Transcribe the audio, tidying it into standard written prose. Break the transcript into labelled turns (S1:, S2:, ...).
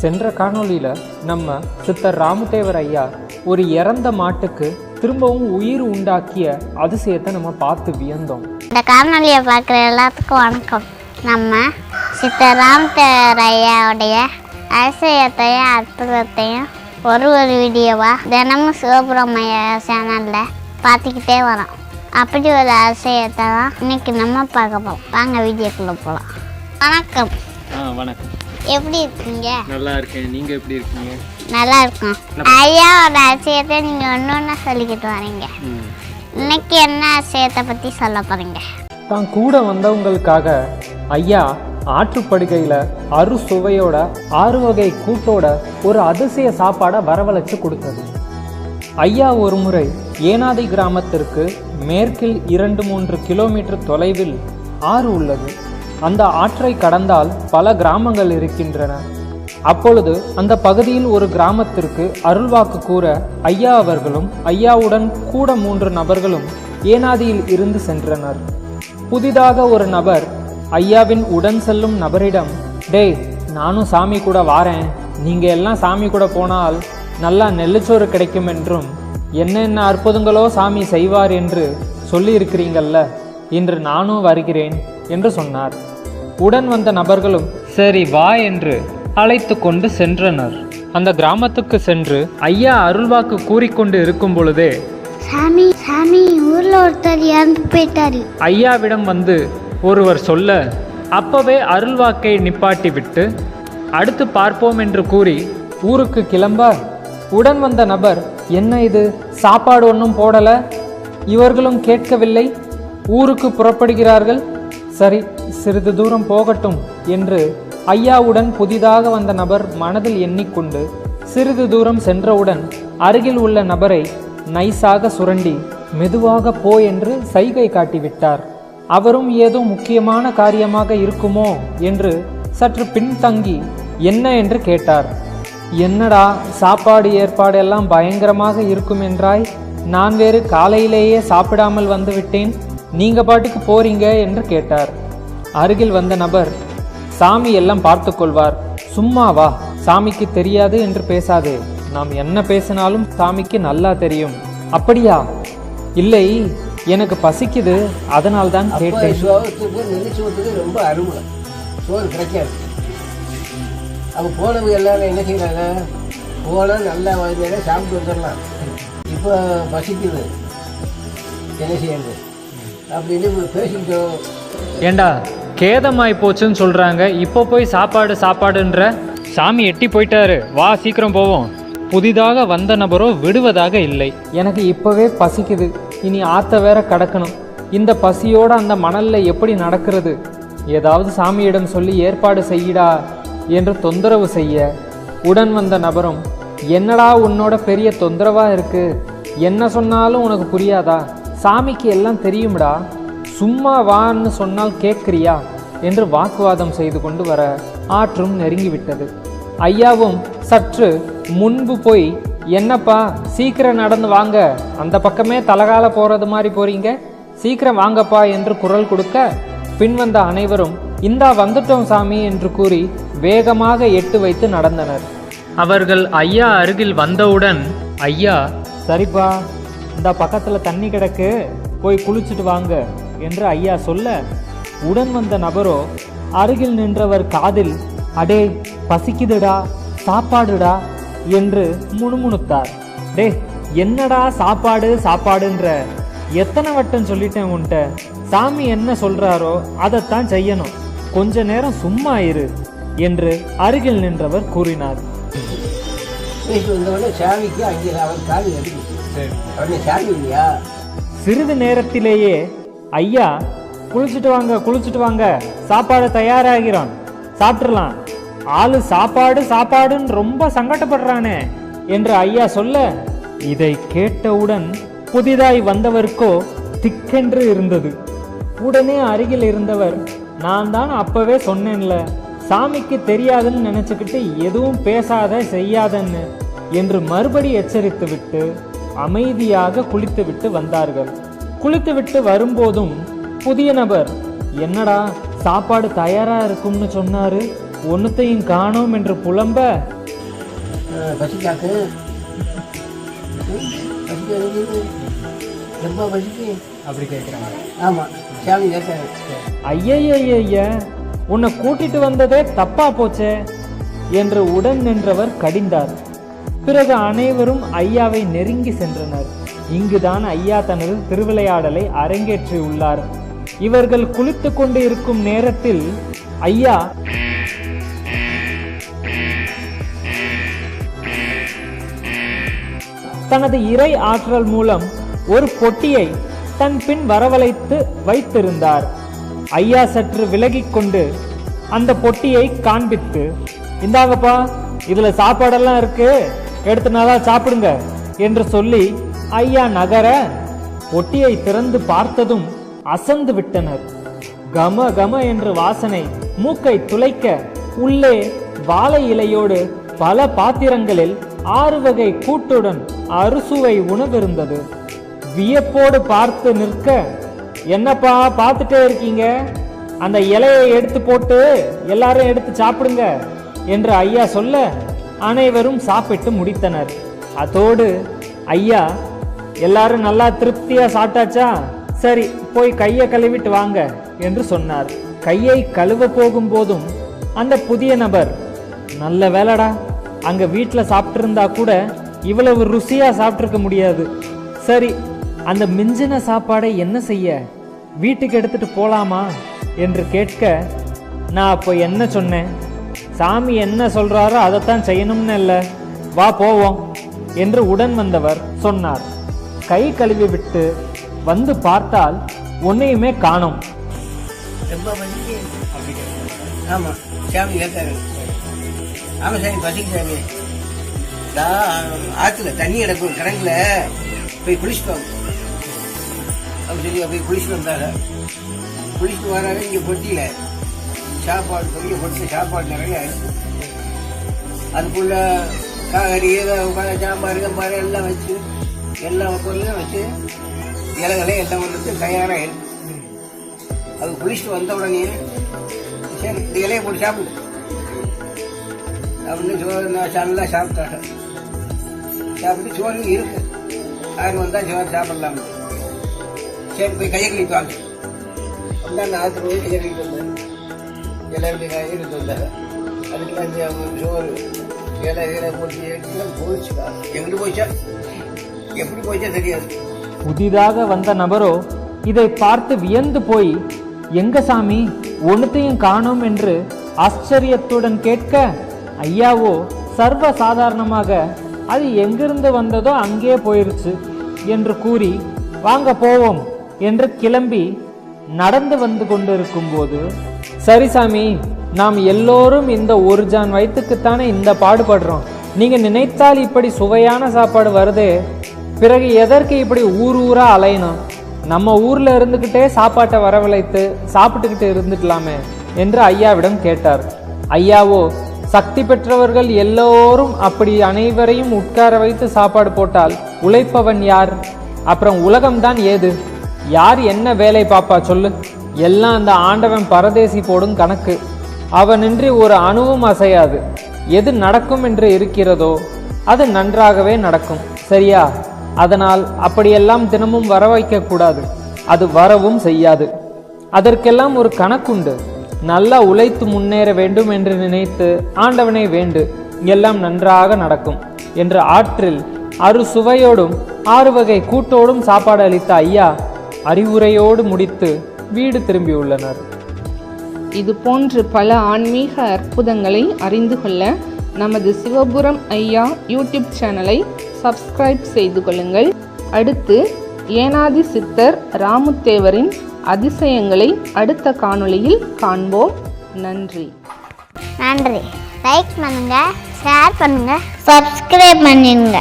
S1: சென்ற காணொளியில் நம்ம சித்தர் ராமதேவர் ஐயா ஒரு இறந்த மாட்டுக்கு திரும்பவும் உயிர் உண்டாக்கிய அதிசயத்தை நம்ம பார்த்து வியந்தோம்.
S2: இந்த காணொலியை பார்க்குற எல்லாத்துக்கும் வணக்கம். நம்ம சித்தர் ராமதேவர் ஐயாவுடைய அதிசயத்தையும் அற்புதத்தையும் ஒரு வீடியோவாக தினமும் சிவபுரமைய சேனலில் பார்த்துக்கிட்டே வரோம். அப்படி ஒரு அதிசயத்தை தான் இன்னைக்கு நம்ம பார்க்க போகிறோம். வாங்க வீடியோக்குள்ளே போகலாம். வணக்கம்.
S1: வணக்கம்.
S2: எப்படி இருக்கீங்க?
S1: நல்லா இருக்கேன். நீங்கள் எப்படி இருக்கீங்க?
S2: நல்லா இருக்கும். ஐயாவோட அதிசயத்தை நீங்கள் ஒன்று சொல்லிக்கிட்டு வரீங்க. இன்னைக்கு என்ன அதிசயத்தை பற்றி சொல்ல போகிறீங்க?
S1: தான் கூட வந்தவங்களுக்காக ஐயா ஆற்றுப்படுகையில் அறுசுவையோட 6 வகை கூட்டோட ஒரு அதிசய சாப்பாடை வரவழைச்சு கொடுத்தது. ஐயா ஒரு முறை ஏனாதி கிராமத்திற்கு மேற்கில் 2-3 கிலோமீட்டர் தொலைவில் ஆறு உள்ளது. அந்த ஆற்றை கடந்தால் பல கிராமங்கள் இருக்கின்றன. அப்பொழுது அந்த பகுதியில் ஒரு கிராமத்திற்கு அருள்வாக்கு கூற ஐயா அவர்களும் ஐயாவுடன் கூட 3 நபர்களும் ஏனாதியில் இருந்து சென்றனர். புதிதாக ஒரு நபர் ஐயாவின் உடன் செல்லும் நபரிடம், டேய் நானும் சாமி கூட வாரேன், நீங்கள் எல்லாம் சாமி கூட போனால் நல்லா நெல்லுச்சோறு கிடைக்கும் என்றும் என்னென்ன அற்புதங்களோ சாமி செய்வார் என்று சொல்லி இருக்கிறீங்கள்ல, இன்று நானும் வருகிறேன் என்று சொன்னார். உடன் வந்த நபர்களும் சரி வா என்று அழைத்து கொண்டு சென்றனர். அந்த கிராமத்துக்கு சென்று ஐயா அருள்வாக்கு கூறிக்கொண்டு இருக்கும் பொழுதே,
S2: சாமி சாமி ஊர்ல ஒருத்தர் இறந்து போயிட்டாரு
S1: ஐயாவிடம் வந்து ஒருவர் சொல்ல, அப்பவே அருள்வாக்கை நிப்பாட்டி விட்டு அடுத்து பார்ப்போம் என்று கூறி ஊருக்கு கிளம்ப, உடன் வந்த நபர், என்ன இது சாப்பாடு ஒன்றும் போடல, இவர்களும் கேட்கவில்லை, ஊருக்கு புறப்படுகிறார்கள், சரி சிறிது தூரம் போகட்டும் என்று ஐயாவுடன் புதிதாக வந்த நபர் மனதில் எண்ணிக்கொண்டு சிறிது தூரம் சென்றவுடன் அருகில் உள்ள நபரை நைஸாக சுரண்டி மெதுவாக போ என்று சைகை காட்டிவிட்டார். அவரும் ஏதோ முக்கியமான காரியமாக இருக்குமோ என்று சற்று பின்தங்கி என்ன என்று கேட்டார். என்னடா சாப்பாடு ஏற்பாடு எல்லாம் பயங்கரமாக இருக்கும் என்றாய், நான் வேறு காலையிலேயே சாப்பிடாமல் வந்து விட்டேன், நீங்க பாட்டுக்கு போறீங்க என்று கேட்டார். அருகில் வந்த நபர், சாமி எல்லாம் பார்த்து கொள்வார், சும்மா வா, சாமிக்கு தெரியாது என்று பேசாதே, நாம் என்ன பேசினாலும் சாமிக்கு நல்லா தெரியும். அப்படியா? இல்லை, எனக்கு பசிக்குது, அதனால் தான் கேட்டேன்.
S3: ரொம்ப அருமை, சோறு கிடைக்காது. அவங்க போனவங்க எல்லாரும் என்ன செய்யறாங்க, போனால் நல்லா வந்து சாப்பிட்டு வந்துடலாம், இப்போ பசிக்குது என்ன செய்யறது அப்படின்னு பேசிக்கிட்டோம்.
S1: ஏண்டா கேதமாய் போச்சுன்னு சொல்றாங்க, இப்போ போய் சாப்பாடுன்ற, சாமி எட்டி போயிட்டாரு, வா சீக்கிரம் போவோம். புதிதாக வந்த நபரோ விடுவதாக இல்லை. எனக்கு இப்போவே பசிக்குது, இனி ஆற்ற வேற கடக்கணும், இந்த பசியோடு அந்த மணல்ல எப்படி நடக்கிறது, ஏதாவது சாமியிடம் சொல்லி ஏற்பாடு செய்யடா என்று தொந்தரவு செய்ய, உடன் வந்த நபரும், என்னடா உன்னோட பெரிய தொந்தரவா இருக்கு, என்ன சொன்னாலும் உனக்கு புரியாதா, சாமிக்கு எல்லாம் தெரியும்டா, சும்மா வான்னு சொன்னால் கேட்குறியா என்று வாக்குவாதம் செய்து கொண்டு வர ஆற்றும் நெருங்கிவிட்டது. ஐயாவும் சற்று முன்பு போய், என்னப்பா சீக்கிரம் நடந்து வாங்க, அந்த பக்கமே தலகால போகிறது மாதிரி போறீங்க, சீக்கிரம் வாங்கப்பா என்று குரல் கொடுக்க, பின்வந்த அனைவரும் இந்தா வந்துட்டோம் சாமி என்று கூறி வேகமாக எட்டு வைத்து நடந்தனர். அவர்கள் ஐயா அருகில் வந்தவுடன், ஐயா சரிப்பா இந்த பக்கத்தில் தண்ணி கிடக்கு, போய் குளிச்சுட்டு வாங்க என்று ஐயா சொல்ல, உடன் வந்த நபரோ அருகில் நின்றவர் காதில், அடே பசிக்குதுடா சாப்பாடுடா என்று முணுமுணுத்தார். டே என்னடா சாப்பாடுன்ற, எத்தனை வட்டம் சொல்லிட்டேன் உன்ட்ட, சாமி என்ன சொல்றாரோ அதைத்தான் செய்யணும், கொஞ்ச நேரம் சும்மா இரு என்று அருகில் நின்றவர் கூறினார். சிறிது நேரத்திலேயே ஐயா, குளிச்சுட்டு வாங்க சாப்பாடு தயாராகிறோம், சாப்பிட்றலாம், ஆளு சாப்பாடுன்னு ரொம்ப சங்கடப்படுறானே என்று ஐயா சொல்ல, இதை கேட்டவுடன் புதிதாய் வந்தவருக்கோ திக்கென்று இருந்தது. உடனே அருகில் இருந்தவர், நான் தான் அப்பவே சொன்னேன்ல, சாமிக்கு தெரியாதுன்னு நினைச்சுக்கிட்டு எதுவும் பேசாத செய்யாதன்னு என்று மறுபடி எச்சரித்து விட்டு அமைதியாக குளித்துவிட்டு வந்தார்கள். குளித்துவிட்டு வரும்போதும் புதிய நபர், என்னடா சாப்பாடு தயாரா இருக்கும்னு சொன்னாரு, ஒன்றுத்தையும் காணோம் என்று புலம்ப,
S3: பசிக்காக்கு பசிக்க ரொம்ப பசிக்கு
S1: அப்படி கேட்குறாங்க.
S3: ஆமாம், சாமி கேட்காரு.
S1: ஐய, உன்னை கூட்டிட்டு வந்ததே தப்பா போச்சே என்று உடன் நின்றவர் கடிந்தார். பிறகு அனைவரும் ஐயாவை நெருங்கி சென்றனர். இங்குதான் ஐயா தனது திருவிளையாடலை அரங்கேற்றியுள்ளார். இவர்கள் குளித்து கொண்டு இருக்கும் நேரத்தில் ஐயா தனது இறை ஆற்றல் மூலம் ஒரு பொட்டியை தன் பின் வரவழைத்து வைத்திருந்தார். ஐயா சற்று விலகிக் கொண்டு அந்த பொட்டியை காண்பித்து, இந்தாங்கப்பா, இதுல சாப்பாடெல்லாம் இருக்கு, எடுத்து நல்லா சாப்பிடுங்க என்று சொல்லி ஐயா நகர பொட்டியை திறந்து பார்த்ததும் அசந்து விட்டனர். கம கம என்று வாசனை மூக்கை துளைக்க உள்ளே வாழை இலையோடு பல பாத்திரங்களில் 6 வகை கூட்டுடன் அறுசுவை உணவிருந்தது. வியப்போடு பார்த்து நிற்க, என்னப்பா பார்த்துட்டே இருக்கீங்க, அந்த இலையை எடுத்து போட்டு எல்லாரும் எடுத்து சாப்பிடுங்க என்று ஐயா சொல்ல அனைவரும் சாப்பிட்டு முடித்தனர். அதோடு ஐயா, எல்லாரும் நல்லா திருப்தியா சாப்பிட்டாச்சா, சரி போய் கையை கழுவிட்டு வாங்க என்று சொன்னார். கையை கழுவ போகும் போதும் அந்த புதிய நபர், நல்ல வேலைடா, அங்க வீட்டில் சாப்பிட்டு இருந்தா கூட இவ்வளவு ருசியா சாப்பிட்டிருக்க முடியாது, சரி அந்த மிஞ்சின சாப்பாடை என்ன செய்ய, வீட்டுக்கு எடுத்துட்டு போலாமா என்று கேட்க, நான் அப்போ என்ன சொன்னேன், சாமி என்ன சொல்றாரோ அதைத்தான் செய்யணும்னு இல்லை, வா போவோம் என்று உடன் வந்தவர் சொன்னார். கை கழுவி விட்டு வந்து பார்த்தால் ஒன்னையுமே காணோம்.
S3: ரொம்ப பசிக்கு. ஆமாம், சாமி கேட்காரு. ஆமாம் சாமி, பசிக்கு சாமி. ஆற்றுல தண்ணி கிடக்கும், கிடங்குல போய் குளிச்சுட்டு வாங்க அப்படி சொல்லி போய் குளிச்சுட்டு வந்தாங்க. குளிச்சுட்டு வராங்க. இங்கே பொட்டியில் சாப்பாடு, பெரிய பொட்டியில் சாப்பாடு நிறைய இருக்கு. அதுக்குள்ள காய்கறி சாம்பார் கம்பார் எல்லாம் வச்சு எல்லா பொருளும் வச்சு இலைகளே எல்லாம் வந்து தயாராக இருக்கு. அது குளிச்சுட்டு வந்த உடனே, சரி இந்த இலையை போட்டு சாப்பிடு அப்படின்னு சோறு நல்லா சாப்பிட்டாங்க. சாப்பிட்டு சோறு இருக்கு, யாரும் வந்தால் சோறு சாப்பிடலாம். சரி போய் கையை கழித்து வாங்க அப்படின்னா ஆற்று போய் கையை கழித்து வந்தாங்க. எல்லாரும் போய் கையை கழித்து வந்தாங்க. அதுக்கெல்லாம் இந்த சோறு இலை இலை போட்டு எடுத்துலாம் போயிடுச்சுக்கா. எங்கிட்டு போயிச்சா, எப்படி போயிச்சா தெரியாது.
S1: புதிதாக வந்த நபரோ இதை பார்த்து வியந்து போய், எங்க சாமி ஒன்றுத்தையும் காணோம் என்று ஆச்சரியத்துடன் கேட்க, ஐயாவோ சர்வ சாதாரணமாக அது எங்கிருந்து வந்ததோ அங்கே போயிருச்சு என்று கூறி, வாங்க போவோம் என்று கிளம்பி நடந்து வந்து கொண்டிருக்கும் போது, சரி சாமி, நாம் எல்லோரும் இந்த ஒரு ஜான் வயிற்றுக்குத்தானே இந்த பாடுபடுறோம், நீங்க நினைத்தால் இப்படி சுவையான சாப்பாடு வருதே, பிறகு எதற்கு இப்படி ஊரா அலையணும், நம்ம ஊர்ல இருந்துகிட்டே சாப்பாட்டை வரவழைத்து சாப்பிட்டுக்கிட்டு இருந்துக்கலாமே என்று ஐயாவிடம் கேட்டார். ஐயாவோ, சக்தி பெற்றவர்கள் எல்லோரும் அப்படி அனைவரையும் உட்கார வைத்து சாப்பாடு போட்டால் உழைப்பவன் யார், அப்புறம் உலகம்தான் ஏது, யார் என்ன வேலை பாப்பா சொல்லு, எல்லாம் அந்த ஆண்டவன் பரதேசி போடும் கணக்கு, அவனின்றி ஒரு அணுவும் அசையாது, எது நடக்கும் என்று இருக்கிறதோ அது நன்றாகவே நடக்கும், சரியா, அதனால் அப்படியெல்லாம் தினமும் வர வைக்க கூடாது, அது வரவும் செய்யாது, அதற்கெல்லாம் ஒரு கணக்குண்டு, நல்லா உழைத்து முன்னேற வேண்டும் என்று நினைத்து ஆண்டவனை வேண்டு, எல்லாம் நன்றாக நடக்கும் என்று ஆற்றில் அறுசுவையோடும் 6 வகை கூட்டோடும் சாப்பாடு அளித்த ஐயா அறிவுரையோடு முடித்து வீடு திரும்பியுள்ளனர்.
S4: இது போன்று பல ஆன்மீக அற்புதங்களை அறிந்து கொள்ள நமது சிவபுரம் ஐயா யூடியூப் சேனலை சப்ஸ்கிரைப் செய்து கொள்ளுங்கள். அடுத்து ஏனாதி சித்தர் ராமுத்தேவரின் அதிசயங்களை அடுத்த காணொளியில் காண்போம். நன்றி.
S2: லைக் பண்ணுங்க, ஷேர் பண்ணுங்க, சப்ஸ்கிரைப் பண்ணிடுங்க.